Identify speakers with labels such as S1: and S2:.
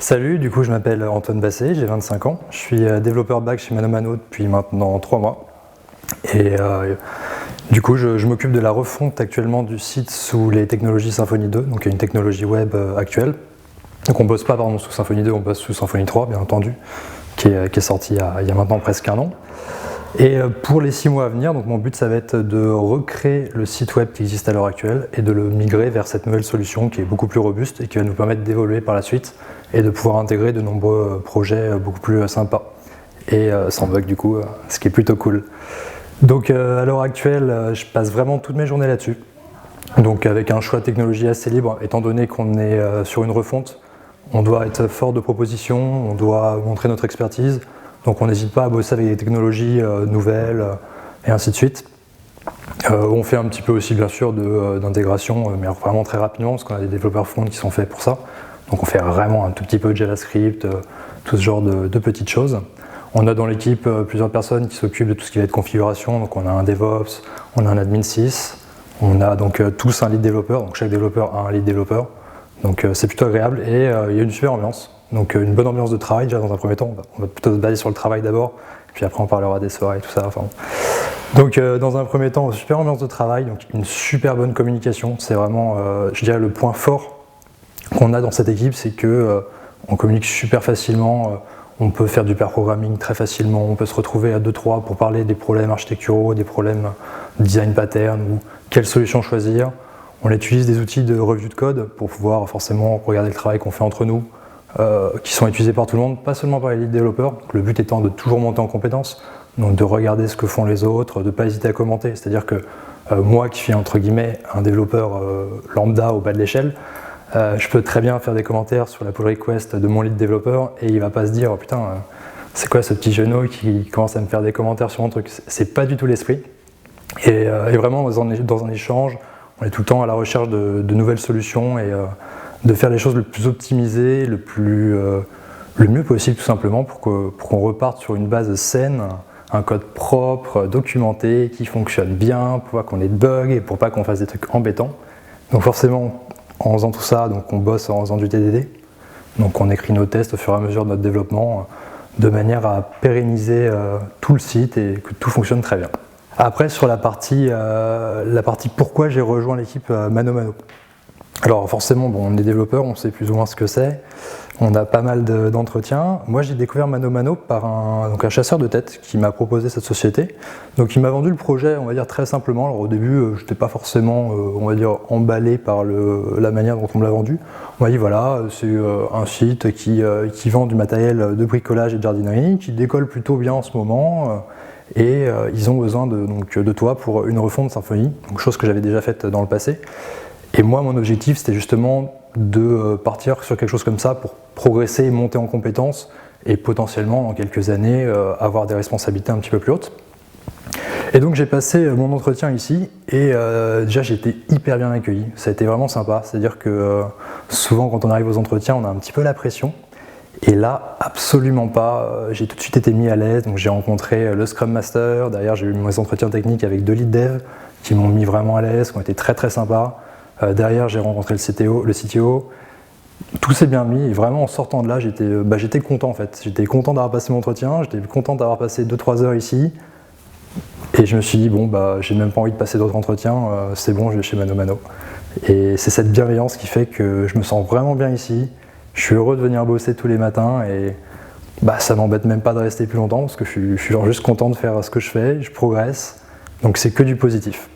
S1: Salut, du coup je m'appelle Antoine Basset, j'ai 25 ans, je suis développeur back chez ManoMano depuis maintenant 3 mois et du coup je m'occupe de la refonte actuellement du site sous les technologies Symfony 2, donc une technologie web actuelle. Donc on bosse pas sous Symfony 2, on bosse sous Symfony 3 bien entendu, qui est sorti il y a maintenant presque un an. Et pour les 6 mois à venir, donc mon but ça va être de recréer le site web qui existe à l'heure actuelle et de le migrer vers cette nouvelle solution qui est beaucoup plus robuste et qui va nous permettre d'évoluer par la suite et de pouvoir intégrer de nombreux projets beaucoup plus sympas et sans bug du coup, ce qui est plutôt cool. Donc à l'heure actuelle, je passe vraiment toutes mes journées là-dessus. Donc avec un choix de technologie assez libre, étant donné qu'on est sur une refonte, on doit être fort de propositions, on doit montrer notre expertise. Donc on n'hésite pas à bosser avec des technologies nouvelles et ainsi de suite. On fait un petit peu aussi bien sûr d'intégration, mais vraiment très rapidement parce qu'on a des développeurs front qui sont faits pour ça. Donc on fait vraiment un tout petit peu de JavaScript, tout ce genre de petites choses. On a dans l'équipe plusieurs personnes qui s'occupent de tout ce qui va être configuration. Donc on a un DevOps, on a un admin 6, on a donc tous un lead développeur, donc chaque développeur a un lead développeur. Donc c'est plutôt agréable et il y a une super ambiance. Donc une bonne ambiance de travail déjà dans un premier temps, on va plutôt se baser sur le travail d'abord, puis après on parlera des soirées et tout ça. Enfin. Donc dans un premier temps, super ambiance de travail, donc une super bonne communication, c'est vraiment je dirais le point fort qu'on a dans cette équipe, c'est que on communique super facilement, on peut faire du pair programming très facilement, on peut se retrouver à 2-3 pour parler des problèmes architecturaux, des problèmes design pattern ou quelle solution choisir. On utilise des outils de review de code pour pouvoir forcément regarder le travail qu'on fait entre nous, qui sont utilisés par tout le monde, pas seulement par les lead développeurs, donc le but étant de toujours monter en compétences, donc de regarder ce que font les autres, de ne pas hésiter à commenter, c'est-à-dire que moi qui suis entre guillemets un développeur lambda au bas de l'échelle, je peux très bien faire des commentaires sur la pull request de mon lead développeur et il va pas se dire oh, putain c'est quoi ce petit genou qui commence à me faire des commentaires sur mon truc, c'est pas du tout l'esprit et vraiment dans un échange on est tout le temps à la recherche de nouvelles solutions et de faire les choses le plus optimisées, le mieux possible tout simplement pour qu'on reparte sur une base saine, un code propre, documenté, qui fonctionne bien, pour pas qu'on ait de bugs et pour pas qu'on fasse des trucs embêtants. Donc forcément, en faisant tout ça, donc on bosse en faisant du TDD, donc on écrit nos tests au fur et à mesure de notre développement de manière à pérenniser tout le site et que tout fonctionne très bien. Après sur la partie pourquoi j'ai rejoint l'équipe ManoMano. Alors forcément, bon, on est développeur, on sait plus ou moins ce que c'est, on a pas mal d'entretiens. Moi j'ai découvert ManoMano par un chasseur de tête qui m'a proposé cette société. Donc il m'a vendu le projet, on va dire très simplement. Alors au début, je n'étais pas forcément, on va dire, emballé par la manière dont on me l'a vendu. On m'a dit voilà, c'est un site qui vend du matériel de bricolage et de jardinerie, qui décolle plutôt bien en ce moment. Et ils ont besoin de toi pour une refonte Symfony, donc chose que j'avais déjà faite dans le passé. Et moi, mon objectif, c'était justement de partir sur quelque chose comme ça pour progresser et monter en compétences et potentiellement, dans quelques années, avoir des responsabilités un petit peu plus hautes. Et donc, j'ai passé mon entretien ici et déjà, j'ai été hyper bien accueilli. Ça a été vraiment sympa. C'est-à-dire que souvent, quand on arrive aux entretiens, on a un petit peu la pression. Et là, absolument pas. J'ai tout de suite été mis à l'aise. Donc, j'ai rencontré le Scrum Master. Derrière, j'ai eu mes entretiens techniques avec 2 lead dev qui m'ont mis vraiment à l'aise, qui ont été très très sympas. Derrière, j'ai rencontré le CTO. Tout s'est bien mis et vraiment en sortant de là, j'étais content en fait. J'étais content d'avoir passé mon entretien, j'étais content d'avoir passé 2-3 heures ici. Et je me suis dit, bon, j'ai même pas envie de passer d'autres entretiens, c'est bon, je vais chez ManoMano. Et c'est cette bienveillance qui fait que je me sens vraiment bien ici. Je suis heureux de venir bosser tous les matins et ça m'embête même pas de rester plus longtemps parce que je suis juste content de faire ce que je fais, je progresse. Donc c'est que du positif.